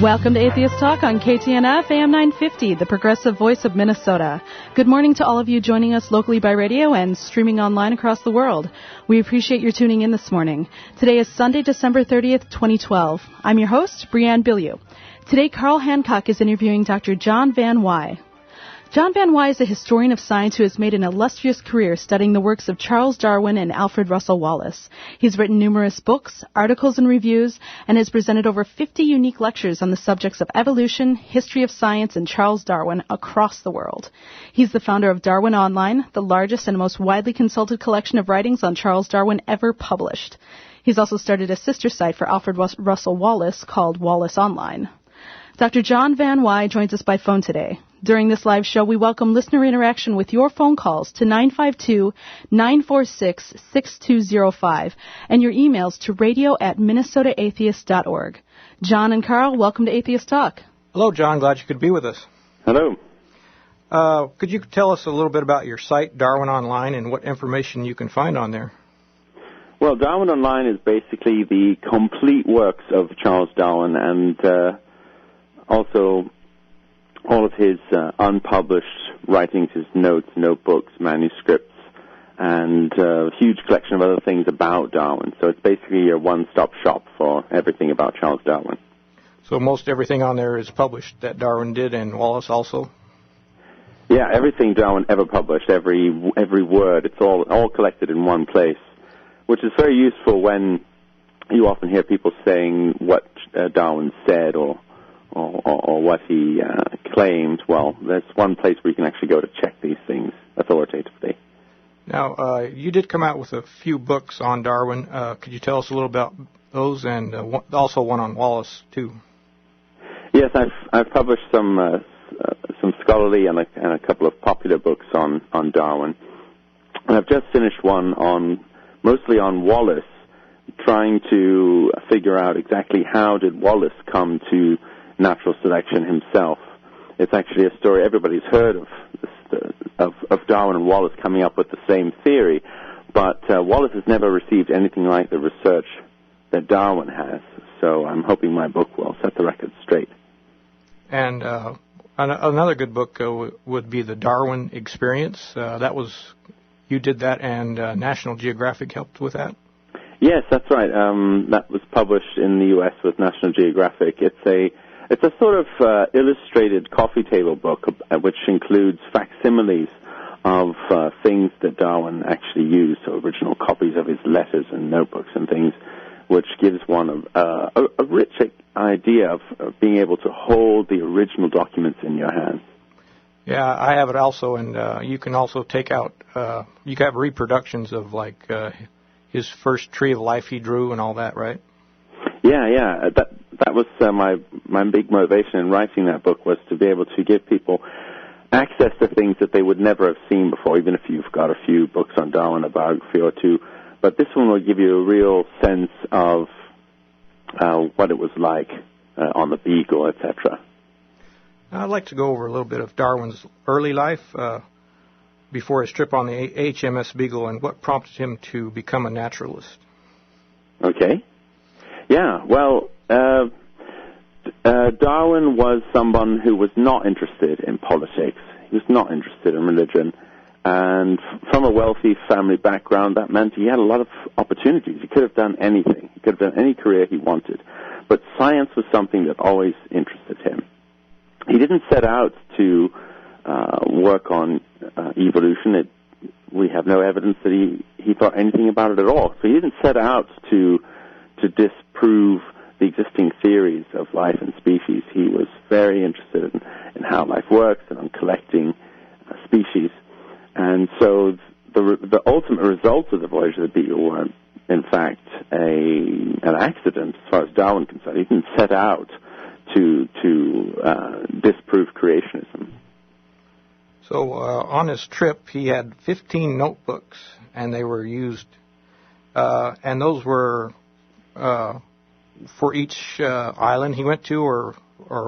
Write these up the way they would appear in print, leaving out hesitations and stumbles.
Welcome to Atheist Talk on KTNF AM 950, the progressive voice of Minnesota. Good morning to all of you joining us locally by radio and streaming online across the world. We appreciate your tuning in this morning. Today is Sunday, December 30th, 2012. I'm your host, Brianne Billieu. Today, Carl Hancock is interviewing Dr. John van Wyhe. John van Wyhe is a historian of science who has made an illustrious career studying the works of Charles Darwin and Alfred Russel Wallace. He's written numerous books, articles, and reviews, and has presented over 50 unique lectures on the subjects of evolution, history of science, and Charles Darwin across the world. He's the founder of Darwin Online, the largest and most widely consulted collection of writings on Charles Darwin ever published. He's also started a sister site for Alfred Russel Wallace called Wallace Online. Dr. John van Wyhe joins us by phone today. During this live show, we welcome listener interaction with your phone calls to 952-946-6205 and your emails to radio@minnesotaatheist.org. John and Carl, welcome to Atheist Talk. Hello, John. Glad you could be with us. Hello. Could you tell us a little bit about your site, Darwin Online, and what information you can find on there? Well, Darwin Online is basically the complete works of Charles Darwin and also all of his unpublished writings, his notes, notebooks, manuscripts, and a huge collection of other things about Darwin. So it's basically a one-stop shop for everything about Charles Darwin. So most everything on there is published that Darwin did and Wallace also? Yeah, everything Darwin ever published, every word, it's all collected in one place, which is very useful when you often hear people saying what Darwin said or what he claimed. Well, there's one place where you can actually go to check these things authoritatively. Now, you did come out with a few books on Darwin. Could you tell us a little about those, and also one on Wallace, too? Yes, I've published some scholarly and a couple of popular books on Darwin. And I've just finished one mostly on Wallace, trying to figure out exactly how did Wallace come to natural selection himself. It's actually a story everybody's heard of Darwin and Wallace coming up with the same theory, but Wallace has never received anything like the research that Darwin has. So I'm hoping my book will set the record straight. And another good book would be the Darwin Experience. You did that, and National Geographic helped with that? Yes, that's right. That was published in the U.S. with National Geographic. It's a sort of illustrated coffee table book which includes facsimiles of things that Darwin actually used, so original copies of his letters and notebooks and things, which gives one a rich idea of being able to hold the original documents in your hands. Yeah, I have it also, and you can also take out, you can have reproductions of his first tree of life he drew and all that, right? Yeah. That was my big motivation in writing that book, was to be able to give people access to things that they would never have seen before, even if you've got a few books on Darwin, a biography or two. But this one will give you a real sense of what it was like on the Beagle, etc. I'd like to go over a little bit of Darwin's early life before his trip on the HMS Beagle and what prompted him to become a naturalist. Okay. Yeah, well, Darwin was someone who was not interested in politics. He was not interested in religion. And from a wealthy family background, that meant he had a lot of opportunities. He could have done anything. He could have done any career he wanted. But science was something that always interested him. He didn't set out to work on evolution. We have no evidence that he thought anything about it at all. So he didn't set out to disprove the existing theories of life and species. He was very interested in how life works and on collecting species. And so the ultimate results of the voyage of the Beagle were, in fact, an accident as far as Darwin was concerned. He didn't set out to disprove creationism. So on his trip, he had 15 notebooks, and they were used, and those were for each island he went to, or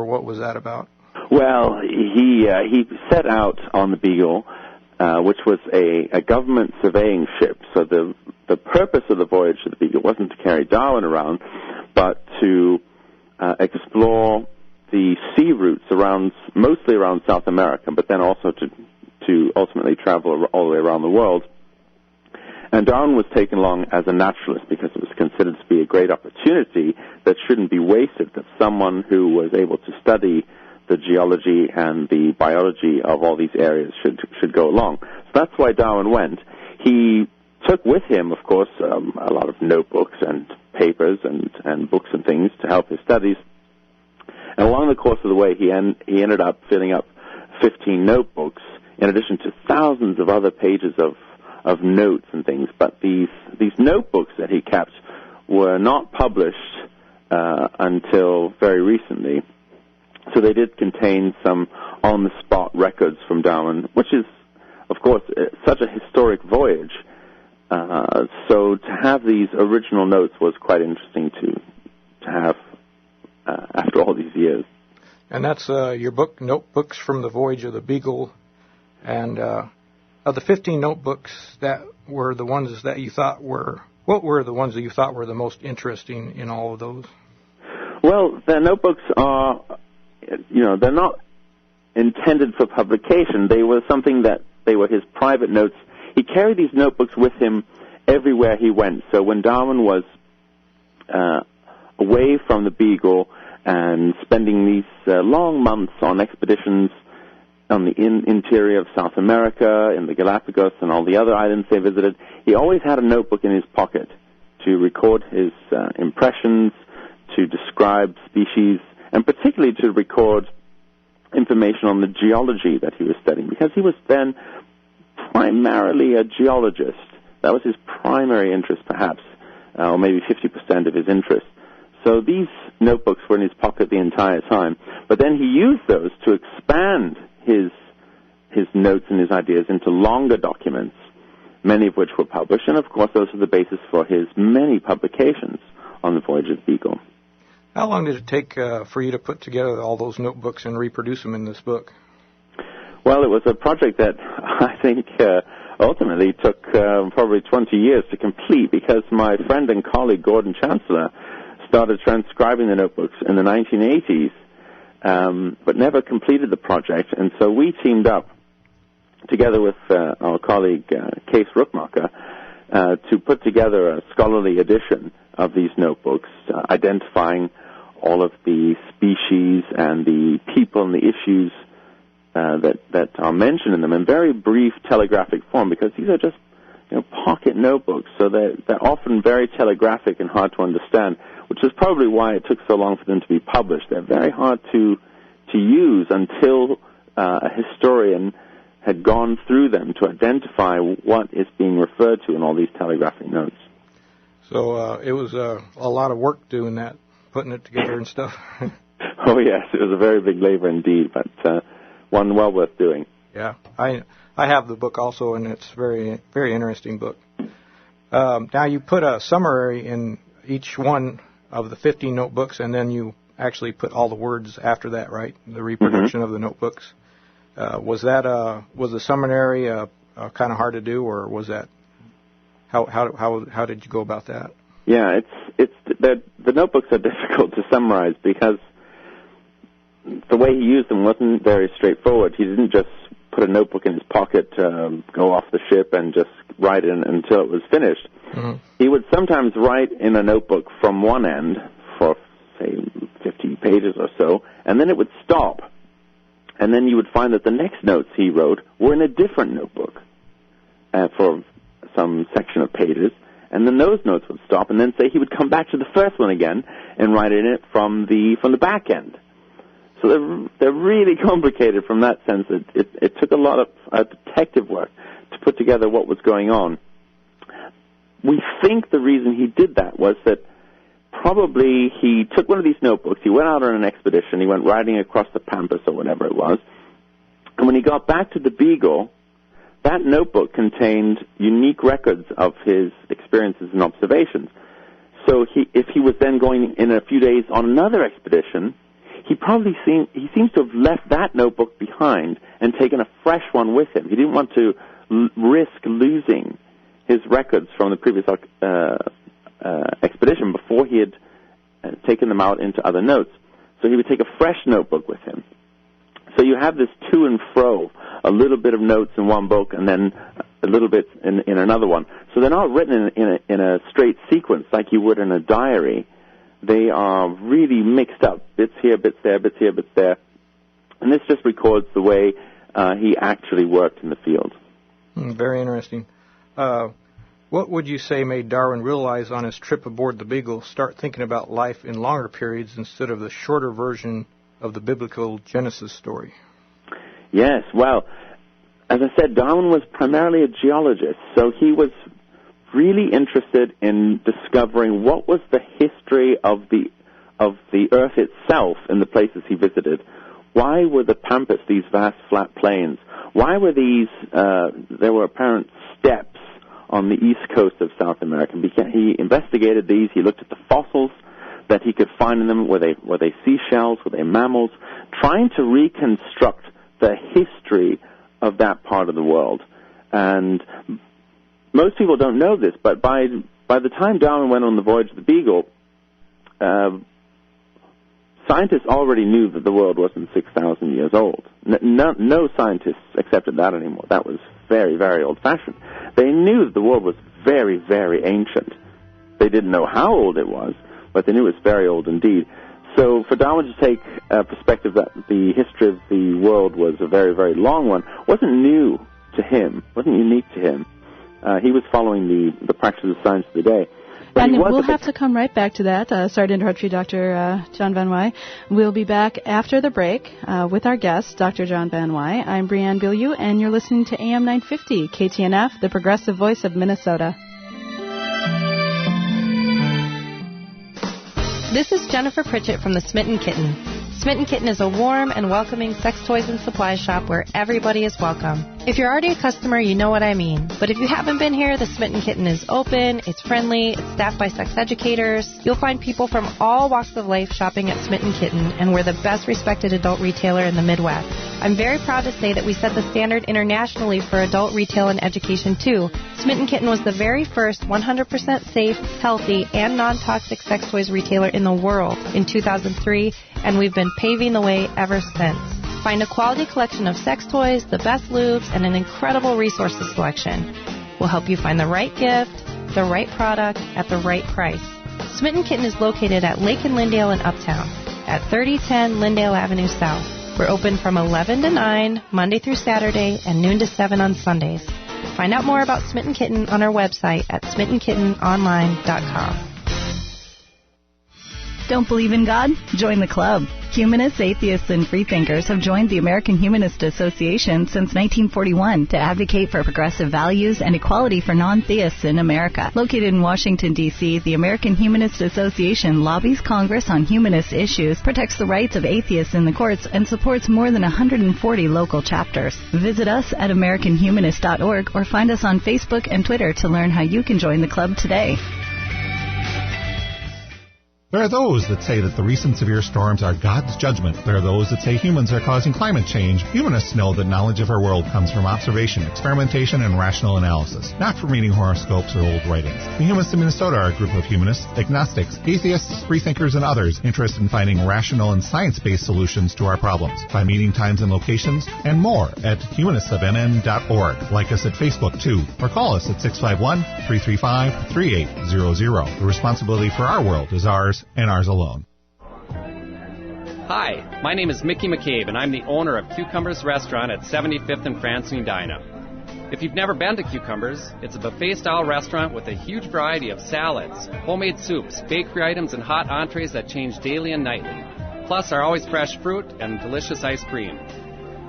what was that about? Well, he set out on the Beagle, which was a government surveying ship. So the purpose of the voyage of the Beagle wasn't to carry Darwin around, but to explore the sea routes mostly around South America, but then also to ultimately travel all the way around the world. And Darwin was taken along as a naturalist because it was considered to be a great opportunity that shouldn't be wasted, that someone who was able to study the geology and the biology of all these areas should go along. So that's why Darwin went. He took with him, of course, a lot of notebooks and papers and books and things to help his studies. And along the course of the way, he ended up filling up 15 notebooks, in addition to thousands of other pages of notes and things. But these notebooks that he kept were not published until very recently. So they did contain some on-the-spot records from Darwin, which is, of course, such a historic voyage. So to have these original notes was quite interesting to have after all these years. And that's your book, Notebooks from the Voyage of the Beagle. And of the 15 notebooks that were the ones that you thought what were the ones that you thought were the most interesting in all of those? Well, the notebooks are, they're not intended for publication. They were they were his private notes. He carried these notebooks with him everywhere he went. So when Darwin was away from the Beagle and spending these long months on expeditions on the interior of South America, in the Galapagos, and all the other islands they visited, he always had a notebook in his pocket to record his impressions, to describe species, and particularly to record information on the geology that he was studying, because he was then primarily a geologist. That was his primary interest, perhaps, or maybe 50% of his interest. So these notebooks were in his pocket the entire time. But then he used those to expand his notes and his ideas into longer documents, many of which were published. And, of course, those are the basis for his many publications on the Voyage of the Beagle. How long did it take for you to put together all those notebooks and reproduce them in this book? Well, it was a project that I think ultimately took probably 20 years to complete, because my friend and colleague Gordon Chancellor started transcribing the notebooks in the 1980s, but never completed the project. And so we teamed up together with our colleague Kees Rookmaker to put together a scholarly edition of these notebooks, identifying all of the species and the people and the issues that are mentioned in them in very brief telegraphic form, because these are just pocket notebooks, so they're often very telegraphic and hard to understand, which is probably why it took so long for them to be published. They're very hard to use until a historian had gone through them to identify what is being referred to in all these telegraphic notes. So it was a lot of work doing that, putting it together and stuff. Oh, yes, it was a very big labor indeed, but one well worth doing. Yeah, I have the book also, and it's very, very interesting book. Now, you put a summary in each one of the 15 notebooks, and then you actually put all the words after that, right? The reproduction of the notebooks. Was the summary kind of hard to do, or was that how did you go about that? Yeah, the notebooks are difficult to summarize because the way he used them wasn't very straightforward. He didn't just put a notebook in his pocket, go off the ship, and just write it until it was finished. Mm-hmm. He would sometimes write in a notebook from one end for, say, 50 pages or so, and then it would stop. And then you would find that the next notes he wrote were in a different notebook for some section of pages, and then those notes would stop, and then, say, he would come back to the first one again and write in it from the back end. So they're really complicated from that sense. It took a lot of detective work to put together what was going on. We think the reason he did that was that probably he took one of these notebooks, he went out on an expedition, he went riding across the Pampas or whatever it was, and when he got back to the Beagle, that notebook contained unique records of his experiences and observations. So if he was then going in a few days on another expedition, he seems to have left that notebook behind and taken a fresh one with him. He didn't want to risk losing his records from the previous expedition before he had taken them out into other notes. So he would take a fresh notebook with him. So you have this to and fro, a little bit of notes in one book and then a little bit in another one. So they're not written in a straight sequence like you would in a diary. They are really mixed up, bits here, bits there, bits here, bits there. And this just records the way he actually worked in the field. Very interesting. What would you say made Darwin realize on his trip aboard the Beagle start thinking about life in longer periods instead of the shorter version of the biblical Genesis story? Yes, well, as I said, Darwin was primarily a geologist, so he was really interested in discovering what was the history of the Earth itself in the places he visited. Why were the pampas these vast flat plains? Why were these, there were apparent steppes on the east coast of South America? He investigated these, he looked at the fossils that he could find in them. Were they seashells? Were they mammals? Trying to reconstruct the history of that part of the world. And most people don't know this, but by the time Darwin went on the voyage of the Beagle, scientists already knew that the world wasn't 6,000 years old. No scientists accepted that anymore. That was very, very old-fashioned. They knew that the world was very, very ancient. They didn't know how old it was, but they knew it was very old indeed. So for Darwin to take a perspective that the history of the world was a very, very long one wasn't new to him, wasn't unique to him. He was following the practice of science of the day. But and we'll have to come right back to that. Sorry to interrupt you, Dr. John van Wyhe. We'll be back after the break with our guest, Dr. John van Wyhe. I'm Breanne Bilyeu, and you're listening to AM 950, KTNF, the progressive voice of Minnesota. This is Jennifer Pritchett from the Smitten Kitten. Smitten Kitten is a warm and welcoming sex toys and supply shop where everybody is welcome. If you're already a customer, you know what I mean. But if you haven't been here, the Smitten Kitten is open, it's friendly, it's staffed by sex educators. You'll find people from all walks of life shopping at Smitten Kitten, and we're the best respected adult retailer in the Midwest. I'm very proud to say that we set the standard internationally for adult retail and education too. Smitten Kitten was the very first 100% safe, healthy, and non-toxic sex toys retailer in the world in 2003, and we've been paving the way ever since. Find a quality collection of sex toys, the best lubes, and an incredible resources selection. We'll help you find the right gift, the right product, at the right price. Smitten Kitten is located at Lake and Lyndale in Uptown at 3010 Lyndale Avenue South. We're open from 11 to 9, Monday through Saturday, and noon to 7 on Sundays. Find out more about Smitten Kitten on our website at smittenkittenonline.com. Don't believe in God? Join the club. Humanists, atheists, and freethinkers have joined the American Humanist Association since 1941 to advocate for progressive values and equality for non-theists in America. Located in Washington, D.C., the American Humanist Association lobbies Congress on humanist issues, protects the rights of atheists in the courts, and supports more than 140 local chapters. Visit us at AmericanHumanist.org or find us on Facebook and Twitter to learn how you can join the club today. There are those that say that the recent severe storms are God's judgment. There are those that say humans are causing climate change. Humanists know that knowledge of our world comes from observation, experimentation, and rational analysis, not from reading horoscopes or old writings. The Humanists of Minnesota are a group of humanists, agnostics, atheists, freethinkers, and others interested in finding rational and science-based solutions to our problems. Find meeting times and locations and more at humanistofnn.org. Like us at Facebook, too, or call us at 651-335-3800. The responsibility for our world is ours, and ours alone. Hi, my name is Mickey McCabe, and I'm the owner of Cucumbers Restaurant at 75th and France and Edina. If you've never been to Cucumbers, it's a buffet-style restaurant with a huge variety of salads, homemade soups, bakery items, and hot entrees that change daily and nightly. Plus our always fresh fruit and delicious ice cream.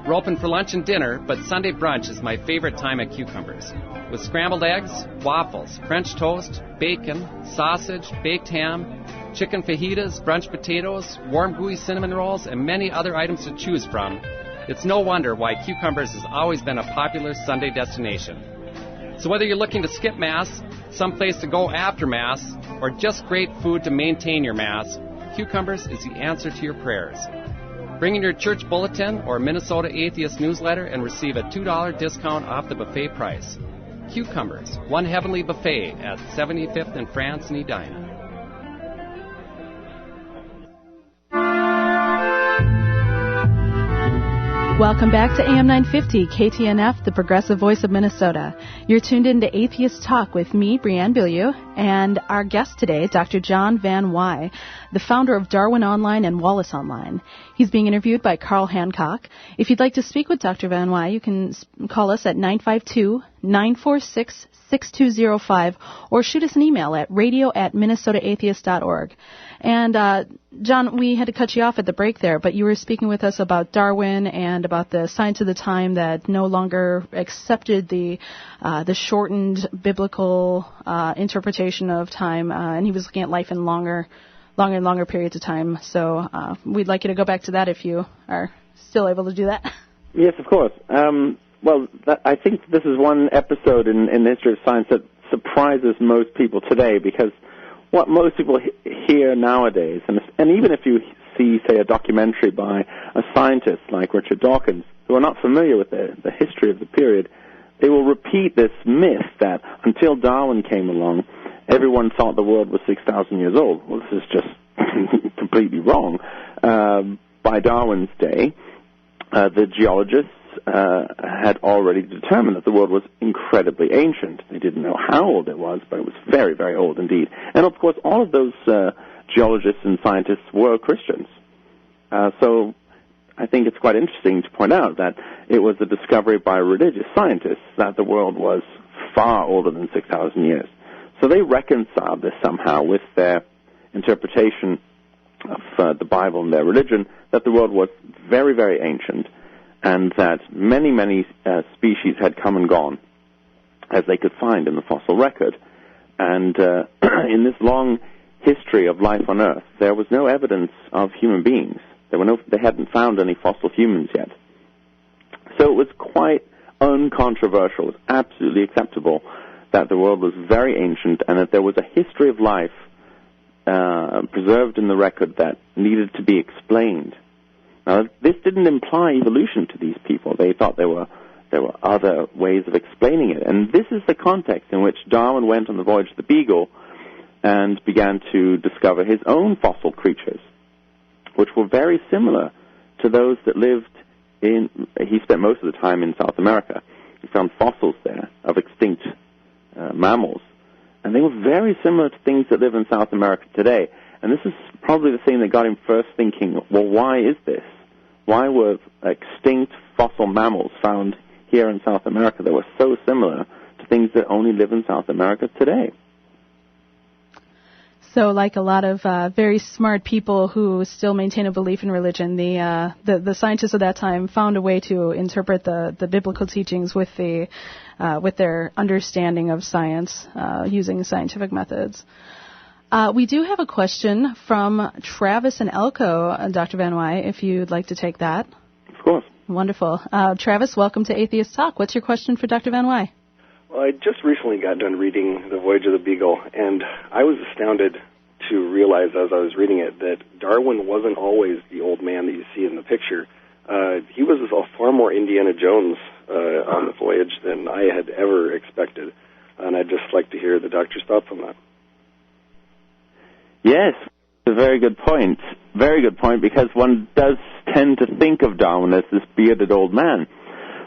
We're open for lunch and dinner, but Sunday brunch is my favorite time at Cucumbers. With scrambled eggs, waffles, French toast, bacon, sausage, baked ham, chicken fajitas, brunch potatoes, warm gooey cinnamon rolls, and many other items to choose from, it's no wonder why Cucumbers has always been a popular Sunday destination. So whether you're looking to skip Mass, someplace to go after Mass, or just great food to maintain your Mass, Cucumbers is the answer to your prayers. Bring in your church bulletin or Minnesota Atheist newsletter and receive a $2 discount off the buffet price. Cucumbers, one heavenly buffet at 75th and France and Edina. Welcome back to AM 950, KTNF, the progressive voice of Minnesota. You're tuned in to Atheist Talk with me, Brianne Bilyeu, and our guest today, Dr. John van Wyhe, the founder of Darwin Online and Wallace Online. He's being interviewed by Carl Hancock. If you'd like to speak with Dr. van Wyhe, you can call us at 952-946-6205 or shoot us an email at radio@minnesotaatheist.org. And, John, we had to cut you off at the break there, but you were speaking with us about Darwin and about the science of the time that no longer accepted the shortened biblical interpretation of time, and he was looking at life in longer and longer periods of time. So we'd like you to go back to that if you are still able to do that. Yes, of course. I think this is one episode in the history of science that surprises most people today, because what most people hear nowadays, and even if you see, say, a documentary by a scientist like Richard Dawkins, who are not familiar with the history of the period, they will repeat this myth that until Darwin came along, everyone thought the world was 6,000 years old. Well, this is just completely wrong. By Darwin's day, the geologists had already determined that the world was incredibly ancient. They didn't know how old it was, but it was very, very old indeed. And, of course, all of those geologists and scientists were Christians. So I think it's quite interesting to point out that it was a discovery by religious scientists that the world was far older than 6,000 years. So they reconciled this somehow with their interpretation of the Bible and their religion, that the world was very, very ancient, and that many, many species had come and gone, as they could find in the fossil record. And in this long history of life on Earth, there was no evidence of human beings. They hadn't found any fossil humans yet. So it was quite uncontroversial. It was absolutely acceptable that the world was very ancient and that there was a history of life preserved in the record that needed to be explained. Now, this didn't imply evolution to these people. They thought there were other ways of explaining it. And this is the context in which Darwin went on the voyage of the Beagle and began to discover his own fossil creatures, which were very similar to those that lived in... He spent most of the time in South America. He found fossils there of extinct mammals. And they were very similar to things that live in South America today. And this is probably the thing that got him first thinking, well, why is this? Why were extinct fossil mammals found here in South America that were so similar to things that only live in South America today? So, like a lot of very smart people who still maintain a belief in religion, the scientists of that time found a way to interpret the biblical teachings with their understanding of science using scientific methods. We do have a question from Travis and Elko, Dr. Van Wyhe, if you'd like to take that. Of course. Wonderful. Travis, welcome to Atheist Talk. What's your question for Dr. Van Wyhe? Well, I just recently got done reading The Voyage of the Beagle, and I was astounded to realize as I was reading it that Darwin wasn't always the old man that you see in the picture. He was far more Indiana Jones on the voyage than I had ever expected, and I'd just like to hear the doctor's thoughts on that. Yes, a very good point. Very good point, because one does tend to think of Darwin as this bearded old man.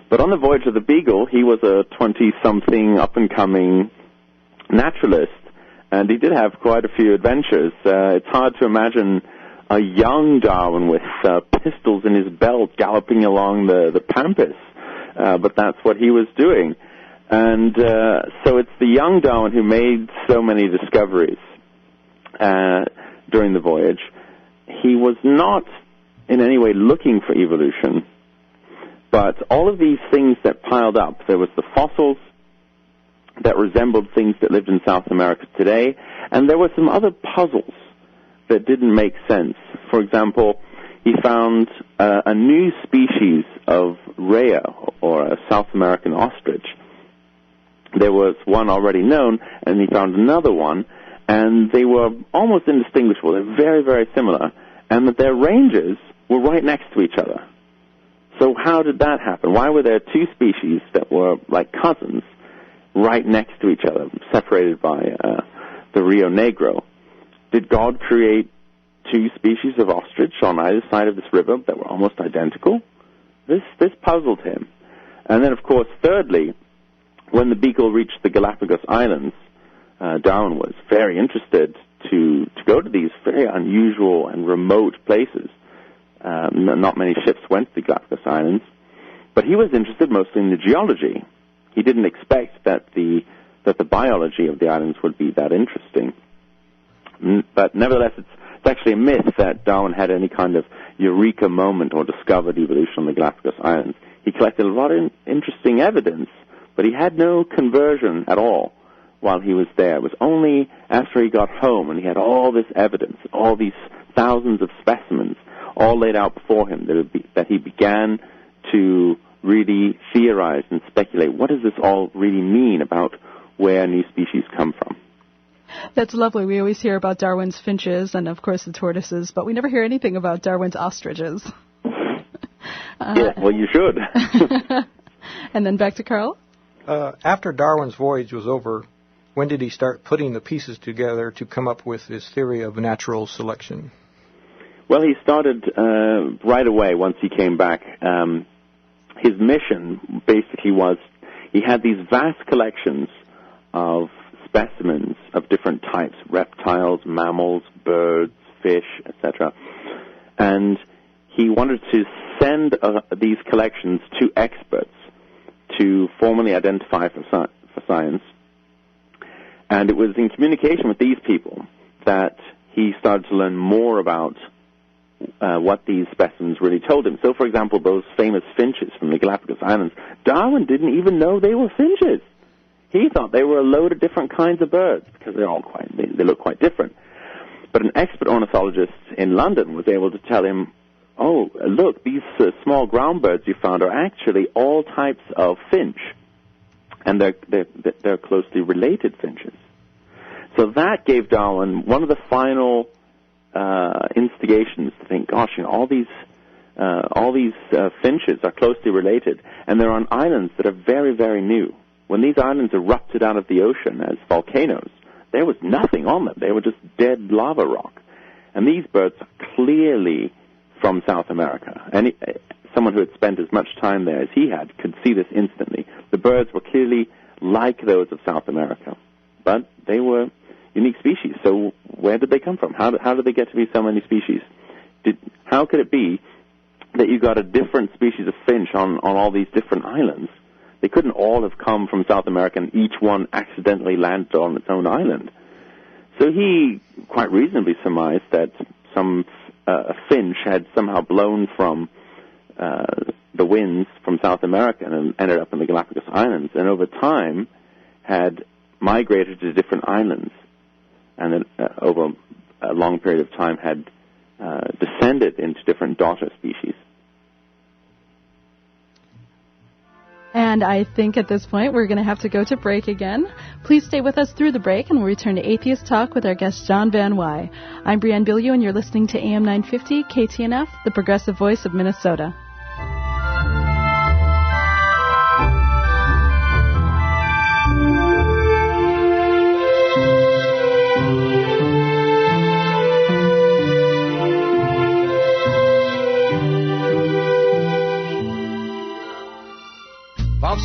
But on the Voyage of the Beagle, he was a 20-something up-and-coming naturalist, and he did have quite a few adventures. It's hard to imagine a young Darwin with pistols in his belt galloping along the pampas, but that's what he was doing. And so it's the young Darwin who made so many discoveries during the voyage. He was not in any way looking for evolution, but all of these things that piled up, there was the fossils that resembled things that lived in South America today, and there were some other puzzles that didn't make sense. For example, he found a new species of rhea, or a South American ostrich. There was one already known, and he found another one, and they were almost indistinguishable. They're very, very similar, and that their ranges were right next to each other. So how did that happen? Why were there two species that were like cousins right next to each other, separated by the Rio Negro? Did God create two species of ostrich on either side of this river that were almost identical? This puzzled him. And then, of course, thirdly, when the beagle reached the Galapagos Islands, Darwin was very interested to go to these very unusual and remote places. Not many ships went to the Galapagos Islands, but he was interested mostly in the geology. He didn't expect that the biology of the islands would be that interesting. But nevertheless, it's actually a myth that Darwin had any kind of eureka moment or discovered evolution on the Galapagos Islands. He collected a lot of interesting evidence, but he had no conversion at all while he was there. It was only after he got home and he had all this evidence, all these thousands of specimens all laid out before him that he began to really theorize and speculate, what does this all really mean about where new species come from? That's lovely. We always hear about Darwin's finches and, of course, the tortoises, but we never hear anything about Darwin's ostriches. Yeah, well, you should. And then back to Carl. After Darwin's voyage was over, when did he start putting the pieces together to come up with his theory of natural selection? Well, he started right away once he came back. His mission basically was, he had these vast collections of specimens of different types, reptiles, mammals, birds, fish, etc. And he wanted to send these collections to experts to formally identify for science. And it was in communication with these people that he started to learn more about what these specimens really told him. So, for example, those famous finches from the Galapagos Islands, Darwin didn't even know they were finches. He thought they were a load of different kinds of birds because they look quite different. But an expert ornithologist in London was able to tell him, oh, look, these small ground birds you found are actually all types of finch, and they're closely related finches. So that gave Darwin one of the final instigations to think, gosh, all these finches are closely related, and they're on islands that are very, very new. When these islands erupted out of the ocean as volcanoes, there was nothing on them. They were just dead lava rock. And these birds are clearly from South America. And someone who had spent as much time there as he had could see this instantly. The birds were clearly like those of South America, but they were unique species. So where did they come from? How did they get to be so many species? How could it be that you got a different species of finch on all these different islands? They couldn't all have come from South America and each one accidentally landed on its own island. So he quite reasonably surmised that some finch had somehow blown from the winds from South America and ended up in the Galapagos Islands, and over time had migrated to different islands, and then over a long period of time had descended into different daughter species. And I think at this point we're going to have to go to break again. Please stay with us through the break, and we'll return to Atheist Talk with our guest John van Wyhe. I'm Brianne Billiou, and you're listening to AM 950 KTNF, the progressive voice of Minnesota.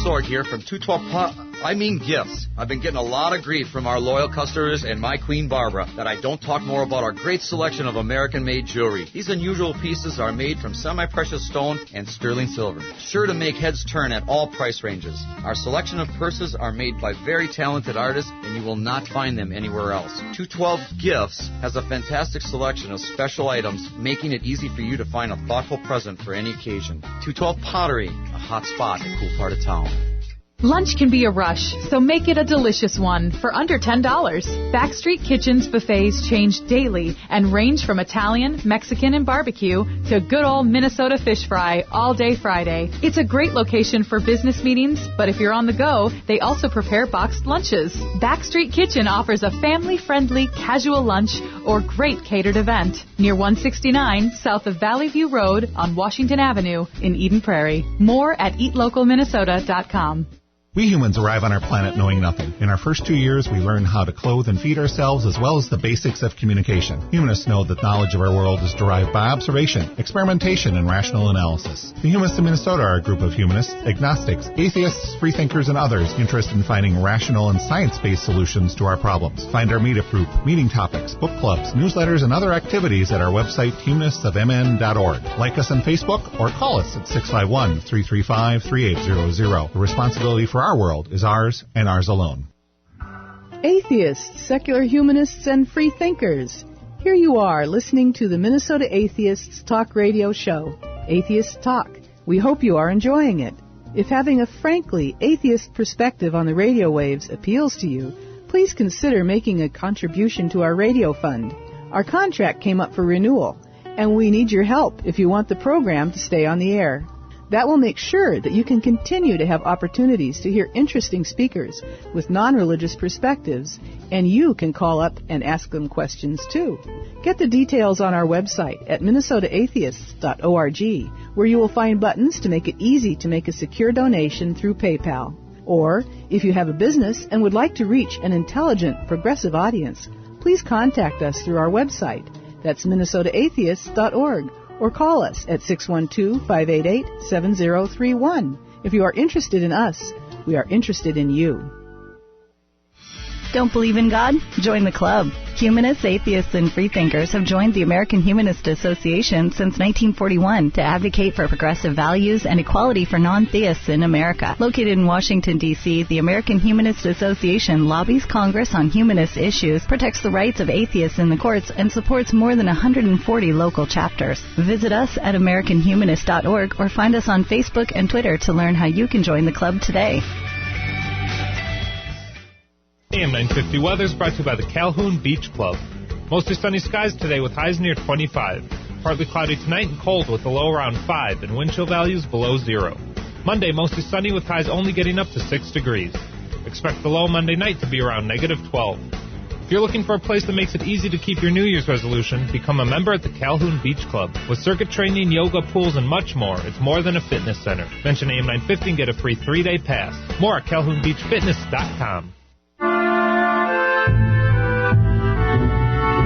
Sorg here from 212 Gifts. I've been getting a lot of grief from our loyal customers and my Queen Barbara that I don't talk more about our great selection of American-made jewelry. These unusual pieces are made from semi-precious stone and sterling silver, sure to make heads turn at all price ranges. Our selection of purses are made by very talented artists, and you will not find them anywhere else. 212 Gifts has a fantastic selection of special items, making it easy for you to find a thoughtful present for any occasion. 212 Pottery, a hot spot, a cool part of town. Lunch can be a rush, so make it a delicious one for under $10. Backstreet Kitchen's buffets change daily and range from Italian, Mexican, and barbecue to good old Minnesota fish fry all day Friday. It's a great location for business meetings, but if you're on the go, they also prepare boxed lunches. Backstreet Kitchen offers a family-friendly casual lunch or great catered event near 169 south of Valley View Road on Washington Avenue in Eden Prairie. More at eatlocalminnesota.com. We humans arrive on our planet knowing nothing. In our first 2 years, we learn how to clothe and feed ourselves as well as the basics of communication. Humanists know that knowledge of our world is derived by observation, experimentation, and rational analysis. The Humanists of Minnesota are a group of humanists, agnostics, atheists, freethinkers, and others interested in finding rational and science-based solutions to our problems. Find our meetup group, meeting topics, book clubs, newsletters, and other activities at our website, humanistofmn.org. Like us on Facebook or call us at 651-335-3800. The responsibility for our world is ours and ours alone. Atheists, secular humanists, and free thinkers. Here you are listening to the Minnesota Atheists Talk Radio Show, Atheist Talk. We hope you are enjoying it. If having a frankly atheist perspective on the radio waves appeals to you, please consider making a contribution to our radio fund. Our contract came up for renewal, and we need your help if you want the program to stay on the air. That will make sure that you can continue to have opportunities to hear interesting speakers with non-religious perspectives, and you can call up and ask them questions too. Get the details on our website at minnesotaatheists.org, where you will find buttons to make it easy to make a secure donation through PayPal. Or, if you have a business and would like to reach an intelligent, progressive audience, please contact us through our website. That's minnesotaatheists.org. Or call us at 612-588-7031. If you are interested in us, we are interested in you. Don't believe in God? Join the club. Humanists, atheists, and freethinkers have joined the American Humanist Association since 1941 to advocate for progressive values and equality for non-theists in America. Located in Washington, D.C., the American Humanist Association lobbies Congress on humanist issues, protects the rights of atheists in the courts, and supports more than 140 local chapters. Visit us at AmericanHumanist.org or find us on Facebook and Twitter to learn how you can join the club today. AM 950 weather is brought to you by the Calhoun Beach Club. Mostly sunny skies today with highs near 25. Partly cloudy tonight and cold with a low around 5 and wind chill values below 0. Monday mostly sunny with highs only getting up to 6 degrees. Expect the low Monday night to be around negative 12. If you're looking for a place that makes it easy to keep your New Year's resolution, become a member at the Calhoun Beach Club. With circuit training, yoga, pools, and much more, it's more than a fitness center. Mention AM 950 and get a free 3-day pass. More at CalhounBeachFitness.com.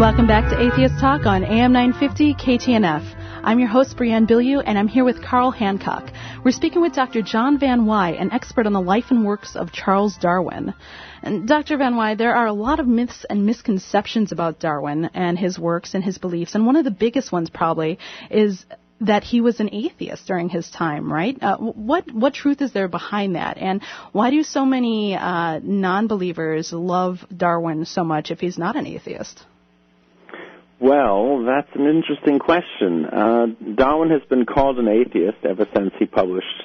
Welcome back to Atheist Talk on AM 950 KTNF. I'm your host, Brianne Bilyeu, and I'm here with Carl Hancock. We're speaking with Dr. John van Wyhe, an expert on the life and works of Charles Darwin. And Dr. van Wyhe, there are a lot of myths and misconceptions about Darwin and his works and his beliefs, and one of the biggest ones probably is that he was an atheist during his time, right? What truth is there behind that? And why do so many non-believers love Darwin so much if he's not an atheist? Well, that's an interesting question. Darwin has been called an atheist ever since he published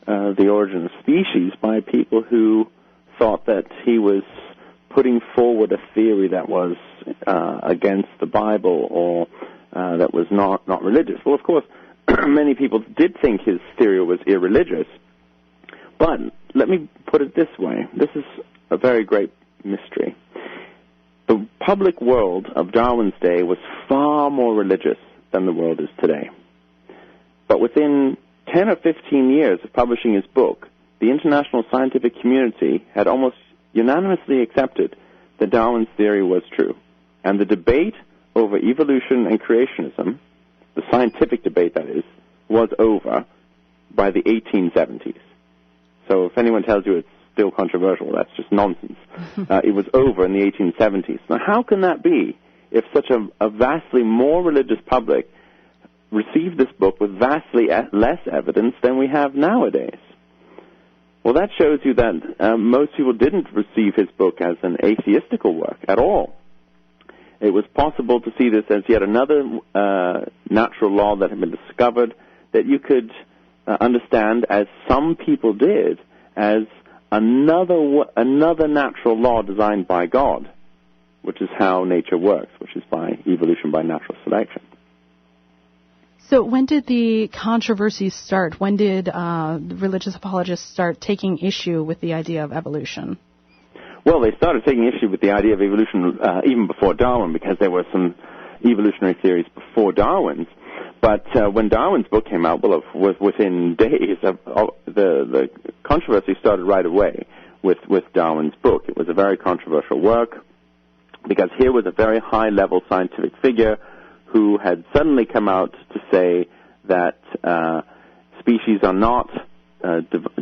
The Origin of Species by people who thought that he was putting forward a theory that was against the Bible or that was not religious. Well, of course, many people did think his theory was irreligious, but let me put it this way. This is a very great mystery. The public world of Darwin's day was far more religious than the world is today. But within 10 or 15 years of publishing his book, the international scientific community had almost unanimously accepted that Darwin's theory was true. And the debate over evolution and creationism, the scientific debate that is, was over by the 1870s. So if anyone tells you it's still controversial, that's just nonsense. It was over in the 1870s. Now, how can that be if such a vastly more religious public received this book with vastly less evidence than we have nowadays? Well, that shows you that most people didn't receive his book as an atheistical work at all. It was possible to see this as yet another natural law that had been discovered that you could understand, as some people did, as another natural law designed by God, which is how nature works, which is by evolution by natural selection. So when did the controversy start? When did religious apologists start taking issue with the idea of evolution? Well, they started taking issue with the idea of evolution even before Darwin, because there were some evolutionary theories before Darwin's. But when Darwin's book came out, well, within days, the controversy started right away with Darwin's book. It was a very controversial work because here was a very high-level scientific figure who had suddenly come out to say that species are not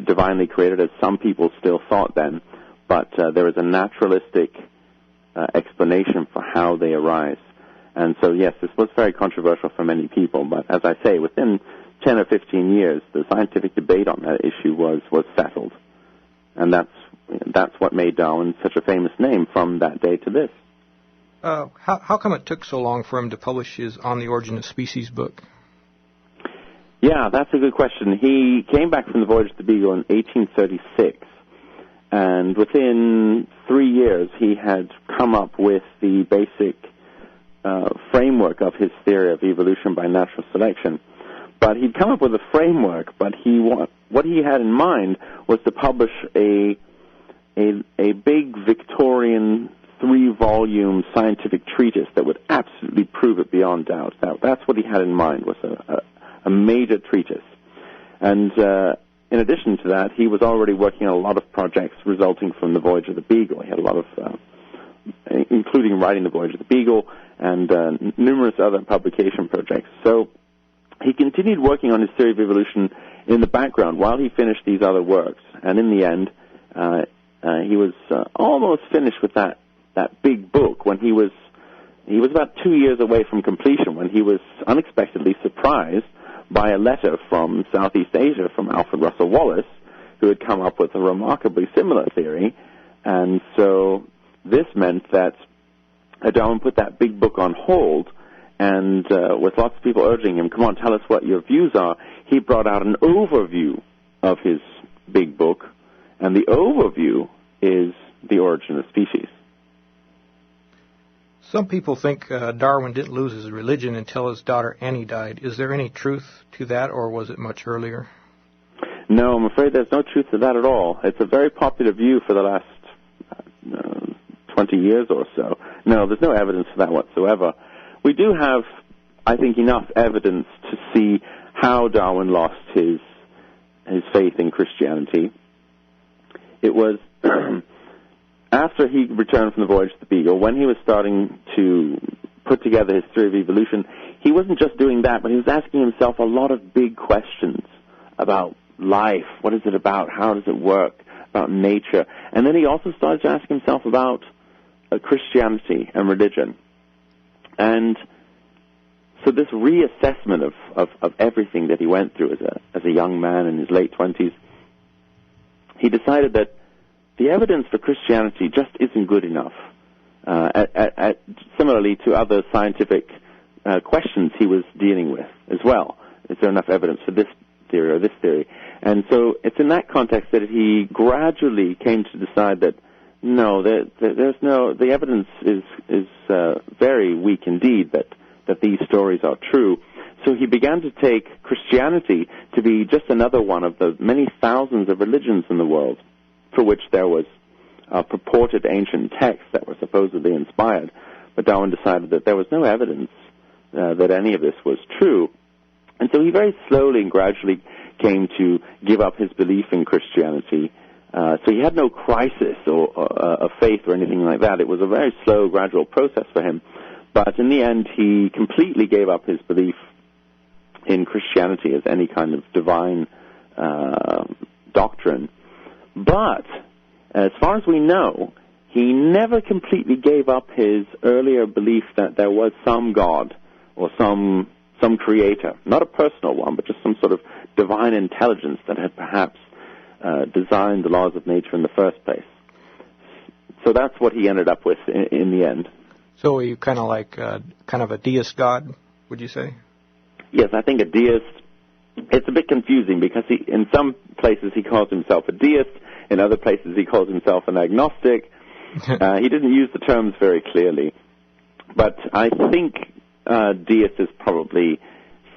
divinely created, as some people still thought then, but there is a naturalistic explanation for how they arise. And so, yes, this was very controversial for many people, but as I say, within 10 or 15 years, the scientific debate on that issue was settled. And that's what made Darwin such a famous name from that day to this. How come it took so long for him to publish his On the Origin of Species book? Yeah, that's a good question. He came back from the voyage of the Beagle in 1836, and within 3 years he had come up with the basic framework of his theory of evolution by natural selection. But he'd come up with a framework, but what he had in mind was to publish a big Victorian 3-volume scientific treatise that would absolutely prove it beyond doubt. That's what he had in mind, was a major treatise. And in addition to that, he was already working on a lot of projects resulting from the voyage of the Beagle. He had a lot of, including writing the voyage of the Beagle and numerous other publication projects. So he continued working on his theory of evolution in the background while he finished these other works. And in the end, he was almost finished with that big book when he was about 2 years away from completion, when he was unexpectedly surprised by a letter from Southeast Asia from Alfred Russel Wallace, who had come up with a remarkably similar theory. And so this meant that Darwin put that big book on hold, and with lots of people urging him, come on, tell us what your views are, he brought out an overview of his big book, and the overview is The Origin of Species. Some people think Darwin didn't lose his religion until his daughter Annie died. Is there any truth to that, or was it much earlier? No, I'm afraid there's no truth to that at all. It's a very popular view for the last 20 years or so. No, there's no evidence for that whatsoever. We do have, I think, enough evidence to see how Darwin lost his faith in Christianity. It was after he returned from the voyage of the Beagle, when he was starting to put together his theory of evolution, he wasn't just doing that, but he was asking himself a lot of big questions about life. What is it about? How does it work? About nature. And then he also started to ask himself about Christianity and religion. And so this reassessment of everything that he went through as a young man in his late 20s, he decided that the evidence for Christianity just isn't good enough. Similarly to other scientific questions he was dealing with as well. Is there enough evidence for this theory or this theory? And so it's in that context that he gradually came to decide that no, the evidence is very weak indeed that these stories are true. So he began to take Christianity to be just another one of the many thousands of religions in the world for which there was purported ancient texts that were supposedly inspired. But Darwin decided that there was no evidence that any of this was true. And so he very slowly and gradually came to give up his belief in Christianity. So he had no crisis of faith or anything like that. It was a very slow, gradual process for him. But in the end, he completely gave up his belief in Christianity as any kind of divine doctrine. But as far as we know, he never completely gave up his earlier belief that there was some God or some creator, not a personal one, but just some sort of divine intelligence that had perhaps designed the laws of nature in the first place. So that's what he ended up with in the end. So are you kind of like kind of a deist God, would you say? Yes, I think a deist. It's a bit confusing because in some places he calls himself a deist, in other places he calls himself an agnostic. He didn't use the terms very clearly. But I think deist is probably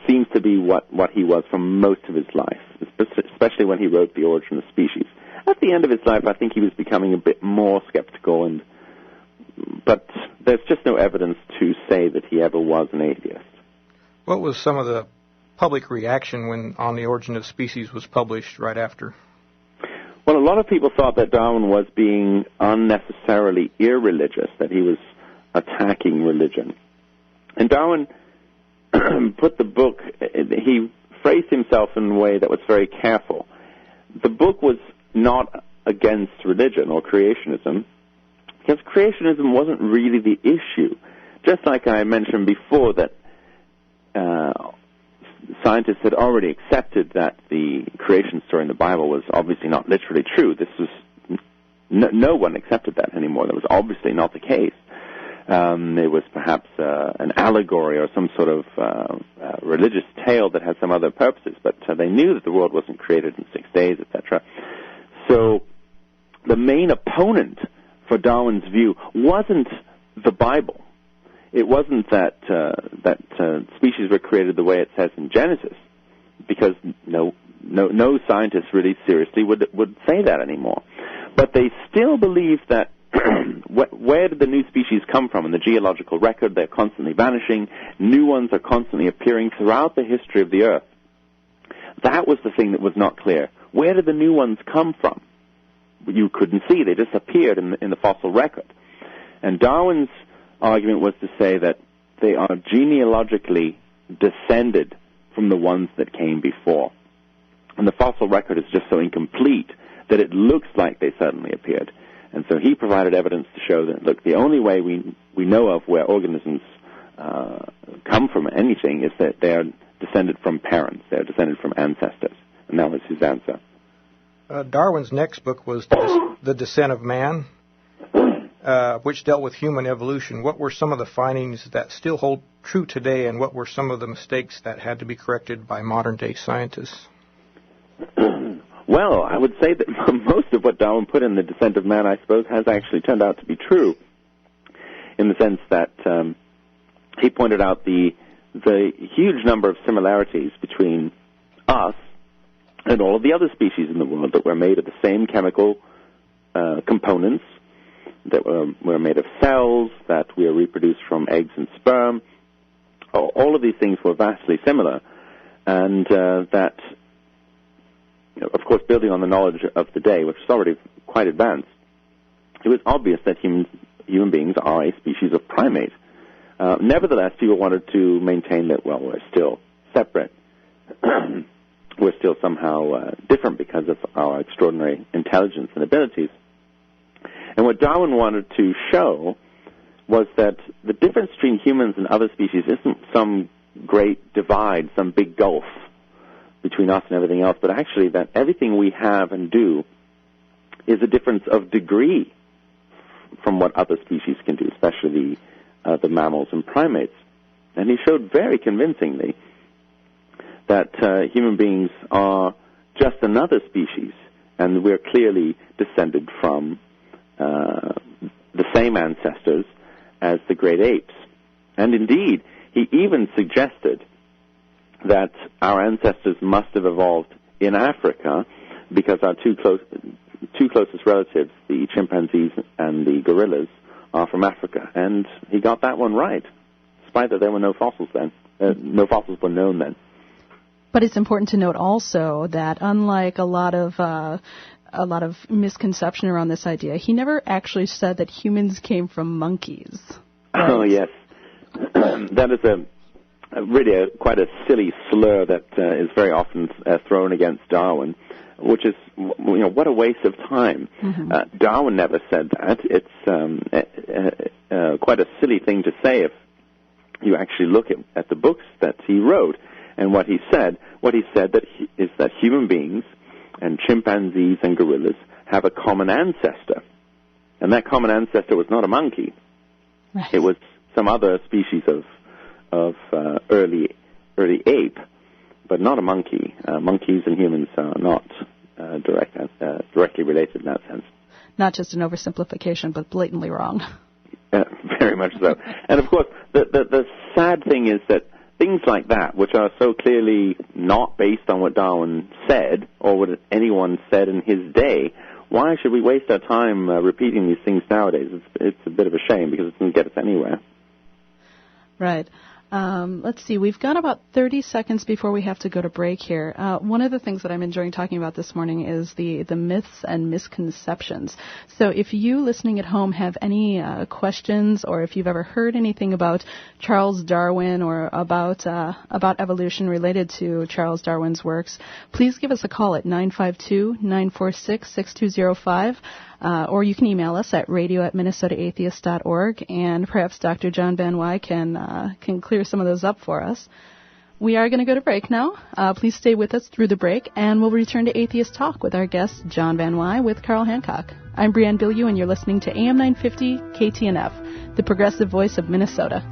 seems to be what he was for most of his life, especially when he wrote The Origin of Species. At the end of his life, I think he was becoming a bit more skeptical, but there's just no evidence to say that he ever was an atheist. What was some of the public reaction when On the Origin of Species was published right after? Well, a lot of people thought that Darwin was being unnecessarily irreligious, that he was attacking religion. And Darwin put the book, he phrased himself in a way that was very careful. The book was not against religion or creationism, because creationism wasn't really the issue. Just like I mentioned before that scientists had already accepted that the creation story in the Bible was obviously not literally true. This was no one accepted that anymore. That was obviously not the case. It was perhaps an allegory or some sort of religious tale that had some other purposes, but they knew that the world wasn't created in 6 days, etc. So the main opponent for Darwin's view wasn't the Bible. It wasn't that species were created the way it says in Genesis, because no scientist really seriously would say that anymore. But they still believe that where did the new species come from in the geological record? They're constantly vanishing. New ones are constantly appearing throughout the history of the Earth. That was the thing that was not clear. Where did the new ones come from? You couldn't see. They just appeared in the fossil record. And Darwin's argument was to say that they are genealogically descended from the ones that came before. And the fossil record is just so incomplete that it looks like they suddenly appeared. And so he provided evidence to show that, look, the only way we know of where organisms come from anything is that they are descended from parents. They are descended from ancestors. And that was his answer. Darwin's next book was The Descent of Man, which dealt with human evolution. What were some of the findings that still hold true today, and what were some of the mistakes that had to be corrected by modern-day scientists? Well, I would say that most of what Darwin put in The Descent of Man, I suppose, has actually turned out to be true, in the sense that he pointed out the huge number of similarities between us and all of the other species in the world, that were made of the same chemical components, that were made of cells, that we are reproduced from eggs and sperm. All of these things were vastly similar, and that, of course, building on the knowledge of the day, which is already quite advanced, it was obvious that human beings are a species of primate. Nevertheless, people wanted to maintain that, well, we're still separate. We're still somehow different because of our extraordinary intelligence and abilities. And what Darwin wanted to show was that the difference between humans and other species isn't some great divide, some big gulf between us and everything else, but actually that everything we have and do is a difference of degree from what other species can do, especially the mammals and primates. And he showed very convincingly that human beings are just another species, and we're clearly descended from the same ancestors as the great apes. And indeed, he even suggested that our ancestors must have evolved in Africa because our two closest relatives, the chimpanzees and the gorillas, are from Africa. And he got that one right, despite that there were no fossils then. No fossils were known then. But it's important to note also that unlike a lot of misconception around this idea, he never actually said that humans came from monkeys. Right? Oh, yes. That is really quite a silly slur that is very often thrown against Darwin, which is, what a waste of time. Mm-hmm. Darwin never said that. It's quite a silly thing to say if you actually look at the books that he wrote. And what he said is that human beings and chimpanzees and gorillas have a common ancestor. And that common ancestor was not a monkey. Right. It was some other species of early ape, but not a monkey. Monkeys and humans are not directly related in that sense. Not just an oversimplification, but blatantly wrong. Very much so. And of course, the sad thing is that things like that, which are so clearly not based on what Darwin said or what anyone said in his day, why should we waste our time repeating these things nowadays? It's a bit of a shame because it doesn't get us anywhere. Right. Let's see, we've got about 30 seconds before we have to go to break here. One of the things that I'm enjoying talking about this morning is the myths and misconceptions. So if you listening at home have any questions, or if you've ever heard anything about Charles Darwin or about evolution related to Charles Darwin's works, please give us a call at 952-946-6205. Or you can email us at radio@minnesotaatheist.org, and perhaps Dr. John van Wyhe can clear some of those up for us. We are going to go to break now. Please stay with us through the break, and we'll return to Atheist Talk with our guest, John van Wyhe, with Carl Hancock. I'm Brianne Bilyeu, and you're listening to AM 950 KTNF, the progressive voice of Minnesota.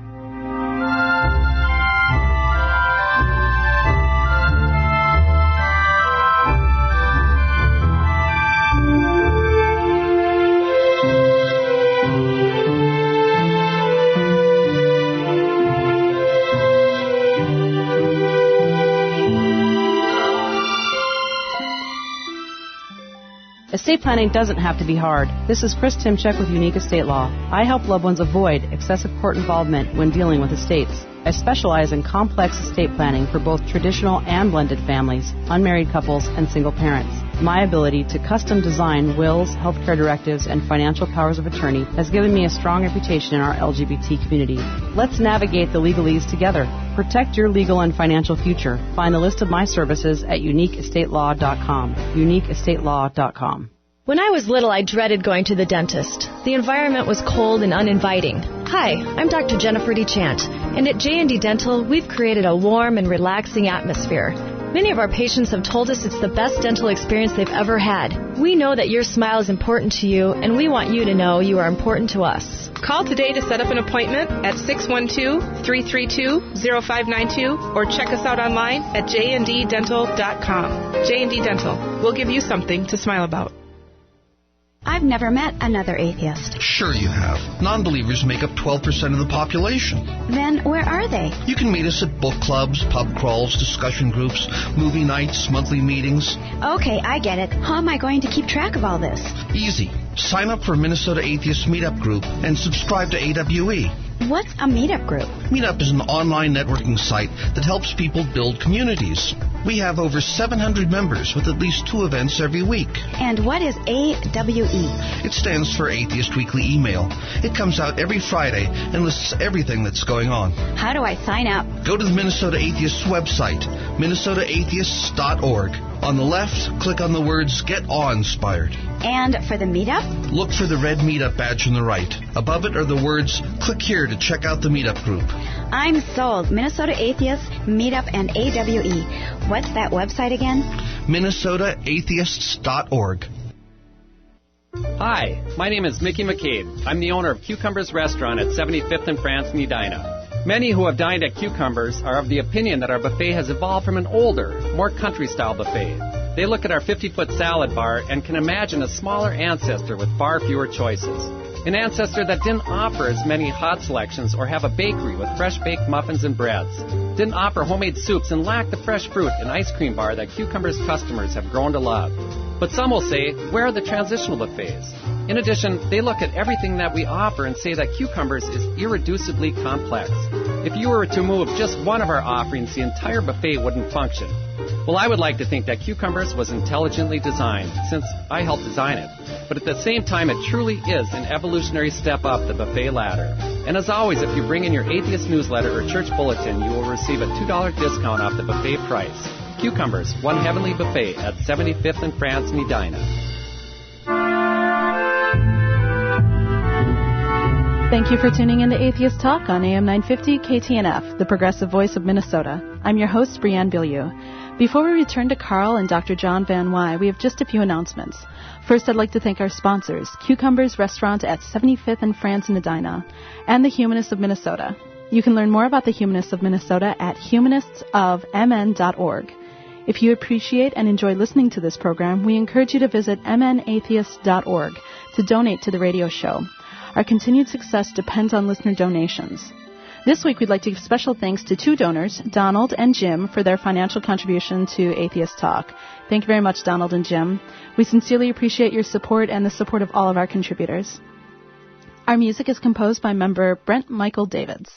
Estate planning doesn't have to be hard. This is Chris Timchek with Unique Estate Law. I help loved ones avoid excessive court involvement when dealing with estates. I specialize in complex estate planning for both traditional and blended families, unmarried couples, and single parents. My ability to custom design wills, healthcare directives, and financial powers of attorney has given me a strong reputation in our LGBT community. Let's navigate the legalese together. Protect your legal and financial future. Find a list of my services at uniqueestatelaw.com. uniqueestatelaw.com. When I was little, I dreaded going to the dentist. The environment was cold and uninviting. Hi, I'm Dr. Jennifer DeChant, and at J&D Dental, we've created a warm and relaxing atmosphere. Many of our patients have told us it's the best dental experience they've ever had. We know that your smile is important to you, and we want you to know you are important to us. Call today to set up an appointment at 612-332-0592 or check us out online at jnddental.com. J&D Dental. We'll give you something to smile about. I've never met another atheist. Sure you have. Non-believers make up 12% of the population. Then where are they? You can meet us at book clubs, pub crawls, discussion groups, movie nights, monthly meetings. Okay, I get it. How am I going to keep track of all this? Easy. Sign up for Minnesota Atheist Meetup Group and subscribe to AWE. What's a meetup group? Meetup is an online networking site that helps people build communities. We have over 700 members with at least 2 events every week. And what is AWE? It stands for Atheist Weekly Email. It comes out every Friday and lists everything that's going on. How do I sign up? Go to the Minnesota Atheists website, minnesotaatheists.org. On the left, click on the words Get Awe-Inspired. And for the meetup? Look for the red meetup badge on the right. Above it are the words, click here to check out the meetup group. I'm sold. Minnesota Atheists, Meetup, and AWE. What's that website again? minnesotaatheists.org. Hi, my name is Mickey McCabe. I'm the owner of Cucumbers Restaurant at 75th and France in Edina. Many who have dined at Cucumbers are of the opinion that our buffet has evolved from an older, more country-style buffet. They look at our 50-foot salad bar and can imagine a smaller ancestor with far fewer choices. An ancestor that didn't offer as many hot selections or have a bakery with fresh-baked muffins and breads. Didn't offer homemade soups and lacked the fresh fruit and ice cream bar that Cucumbers customers have grown to love. But some will say, where are the transitional buffets? In addition, they look at everything that we offer and say that Cucumbers is irreducibly complex. If you were to move just one of our offerings, the entire buffet wouldn't function. Well, I would like to think that Cucumbers was intelligently designed, since I helped design it. But at the same time, it truly is an evolutionary step up the buffet ladder. And as always, if you bring in your atheist newsletter or church bulletin, you will receive a $2 discount off the buffet price. Cucumbers, one heavenly buffet at 75th and France in Edina. Thank you for tuning in to Atheist Talk on AM 950 KTNF, the progressive voice of Minnesota. I'm your host, Brianne Bilyeu. Before we return to Carl and Dr. John van Wyhe, we have just a few announcements. First, I'd like to thank our sponsors, Cucumbers Restaurant at 75th and France in Edina, and the Humanists of Minnesota. You can learn more about the Humanists of Minnesota at humanistsofmn.org. If you appreciate and enjoy listening to this program, we encourage you to visit mnatheist.org to donate to the radio show. Our continued success depends on listener donations. This week, we'd like to give special thanks to 2 donors, Donald and Jim, for their financial contribution to Atheist Talk. Thank you very much, Donald and Jim. We sincerely appreciate your support and the support of all of our contributors. Our music is composed by member Brent Michael Davids.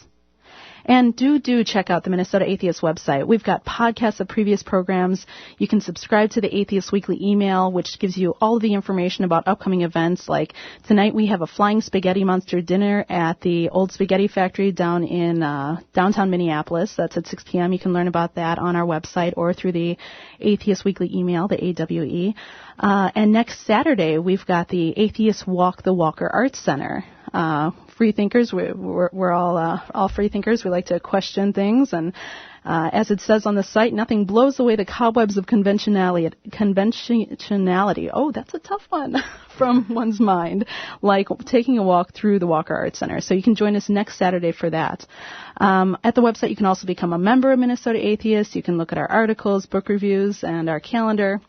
And do check out the Minnesota Atheist website. We've got podcasts of previous programs. You can subscribe to the Atheist Weekly email, which gives you all of the information about upcoming events. Like tonight we have a Flying Spaghetti Monster dinner at the Old Spaghetti Factory down in downtown Minneapolis. That's at 6 p.m. You can learn about that on our website or through the Atheist Weekly email, the AWE. And next Saturday, we've got the Atheist Walk the Walker Arts Center. Free thinkers, we're all free thinkers. We like to question things, and as it says on the site, nothing blows away the cobwebs of conventionality. Oh, that's a tough one from one's mind, like taking a walk through the Walker Arts Center. So you can join us next Saturday for that. At the website, you can also become a member of Minnesota Atheists. You can look at our articles, book reviews, and our calendar.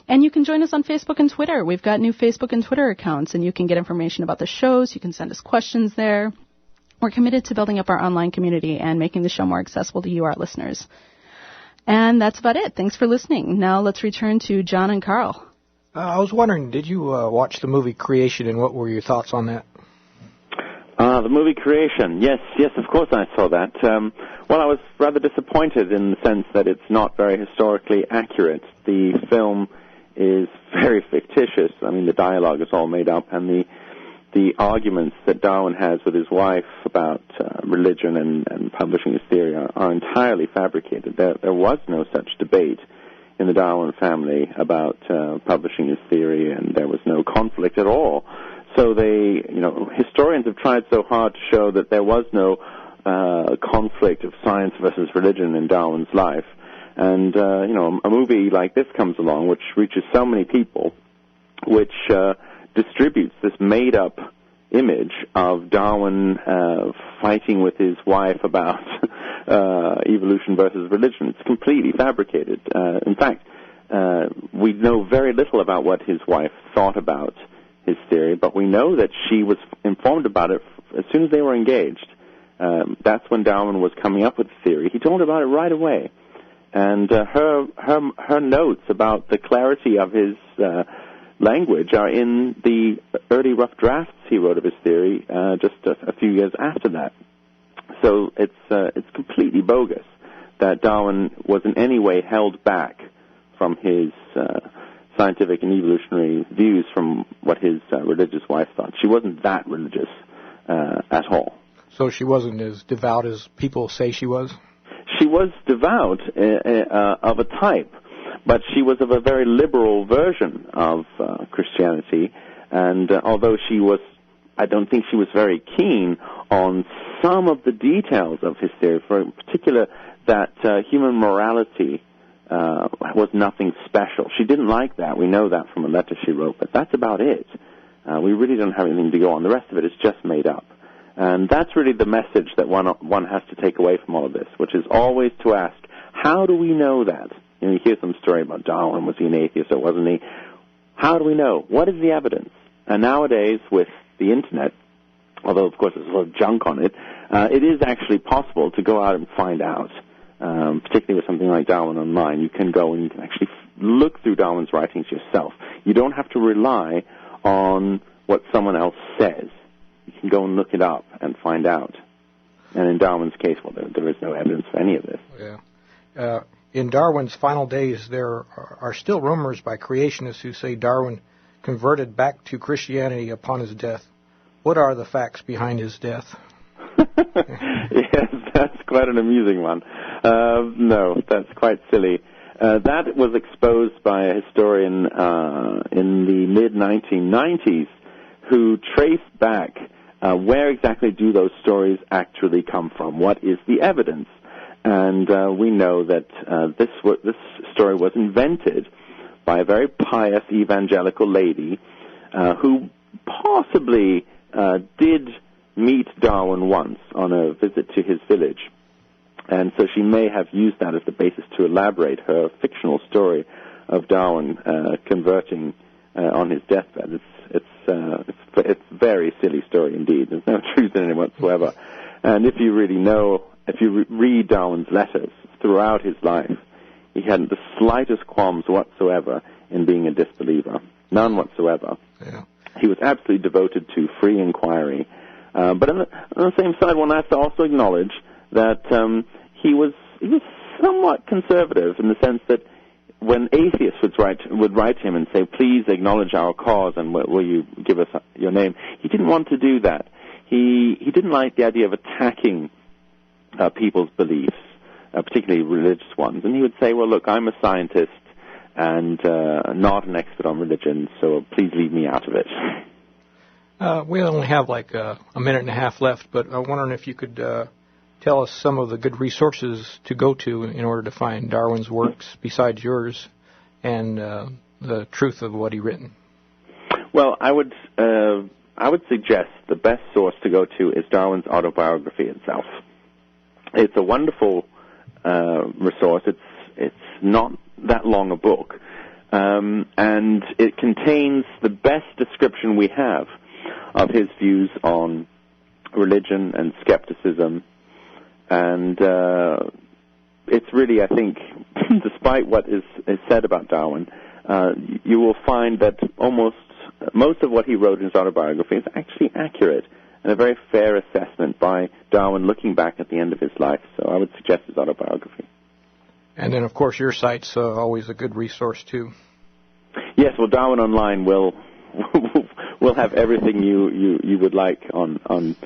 And you can join us on Facebook and Twitter. We've got new Facebook and Twitter accounts, and you can get information about the shows. You can send us questions there. We're committed to building up our online community and making the show more accessible to you, our listeners. And that's about it. Thanks for listening. Now let's return to John and Carl. I was wondering, did you watch the movie Creation, and what were your thoughts on that? The movie Creation. Yes, of course I saw that. Well, I was rather disappointed in the sense that it's not very historically accurate. The film is very fictitious. I mean, the dialogue is all made up, and the arguments that Darwin has with his wife about religion and publishing his theory are entirely fabricated. There was no such debate in the Darwin family about publishing his theory, and there was no conflict at all. So historians have tried so hard to show that there was no conflict of science versus religion in Darwin's life. And, a movie like this comes along, which reaches so many people, which distributes this made-up image of Darwin fighting with his wife about evolution versus religion. It's completely fabricated. In fact, we know very little about what his wife thought about his theory, but we know that she was informed about it as soon as they were engaged. That's when Darwin was coming up with the theory. He told her about it right away. And her notes about the clarity of his language are in the early rough drafts he wrote of his theory just a few years after that. So it's completely bogus that Darwin was in any way held back from his scientific and evolutionary views from what his religious wife thought. She wasn't that religious at all. So she wasn't as devout as people say she was? She was devout of a type, but she was of a very liberal version of Christianity. And although I don't think she was very keen on some of the details of his theory, for in particular that human morality was nothing special. She didn't like that. We know that from a letter she wrote, but that's about it. We really don't have anything to go on. The rest of it is just made up. And that's really the message that one has to take away from all of this, which is always to ask, how do we know that? You hear some story about Darwin, was he an atheist or wasn't he? How do we know? What is the evidence? And nowadays, with the Internet, although, of course, there's a lot of junk on it, it is actually possible to go out and find out, particularly with something like Darwin Online. You can go and you can actually look through Darwin's writings yourself. You don't have to rely on what someone else says. You can go and look it up and find out. And in Darwin's case, well, there is no evidence for any of this. Yeah. In Darwin's final days, there are still rumors by creationists who say Darwin converted back to Christianity upon his death. What are the facts behind his death? Yes, that's quite an amusing one. No, that's quite silly. That was exposed by a historian in the mid-1990s who traced back where exactly do those stories actually come from? What is the evidence? And we know that this story was invented by a very pious evangelical lady who possibly did meet Darwin once on a visit to his village. And so she may have used that as the basis to elaborate her fictional story of Darwin converting on his deathbed. It's a very silly story indeed. There's no truth in it whatsoever. And if you really know, if you read Darwin's letters throughout his life, he hadn't the slightest qualms whatsoever in being a disbeliever. None whatsoever. Yeah. He was absolutely devoted to free inquiry. But on the same side, one has to also acknowledge that he was somewhat conservative in the sense that when atheists would write to him and say, please acknowledge our cause and will you give us your name, he didn't want to do that. He didn't like the idea of attacking people's beliefs, particularly religious ones. And he would say, well, look, I'm a scientist and not an expert on religion, so please leave me out of it. We only have like a minute and a half left, but I'm wondering if you could tell us some of the good resources to go to in order to find Darwin's works besides yours and the truth of what he written. Well, I would suggest the best source to go to is Darwin's autobiography itself. It's a wonderful resource. It's not that long a book, and it contains the best description we have of his views on religion and skepticism. And it's really, I think, despite what is said about Darwin, you will find that most of what he wrote in his autobiography is actually accurate and a very fair assessment by Darwin looking back at the end of his life. So I would suggest his autobiography. And then, of course, your site's always a good resource, too. Yes, well, Darwin Online will have everything you would like on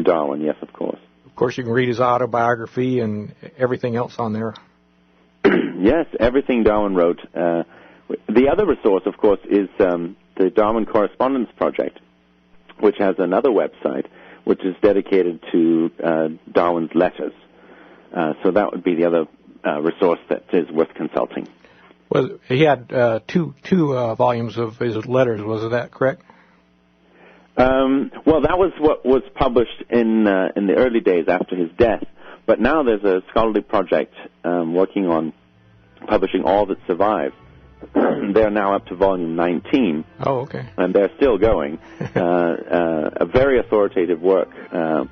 Darwin, yes, of course. Of course, you can read his autobiography and everything else on there. Yes, everything Darwin wrote. The other resource, of course, is the Darwin Correspondence Project, which has another website which is dedicated to Darwin's letters. So that would be the other resource that is worth consulting. Well, he had two volumes of his letters. Was that correct? Well, that was what was published in the early days after his death. But now there's a scholarly project working on publishing all that survived. They're now up to volume 19. Oh, okay. And they're still going. A very authoritative work on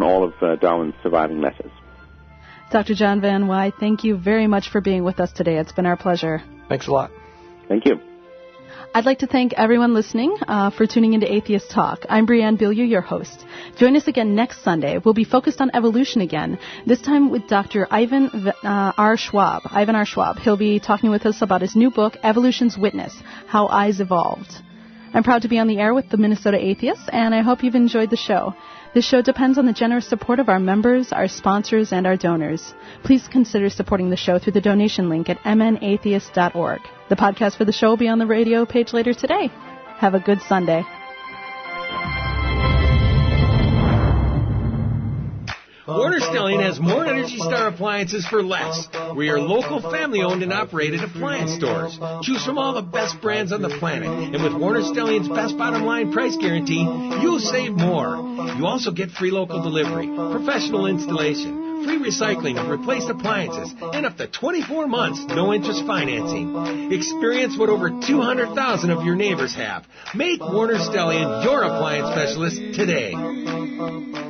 all of Darwin's surviving letters. Dr. John van Wyhe, thank you very much for being with us today. It's been our pleasure. Thanks a lot. Thank you. I'd like to thank everyone listening for tuning into Atheist Talk. I'm Brianne Billieu, your host. Join us again next Sunday. We'll be focused on evolution again, this time with Dr. Ivan R. Schwab. He'll be talking with us about his new book, Evolution's Witness, How Eyes Evolved. I'm proud to be on the air with the Minnesota Atheists, and I hope you've enjoyed the show. This show depends on the generous support of our members, our sponsors, and our donors. Please consider supporting the show through the donation link at mnatheist.org. The podcast for the show will be on the radio page later today. Have a good Sunday. Warner Stellian has more Energy Star appliances for less. We're your local family-owned and operated appliance stores. Choose from all the best brands on the planet. And with Warner Stellian's best bottom line price guarantee, you'll save more. You also get free local delivery, professional installation, free recycling of replaced appliances, and up to 24 months no-interest financing. Experience what over 200,000 of your neighbors have. Make Warner Stellian your appliance specialist today.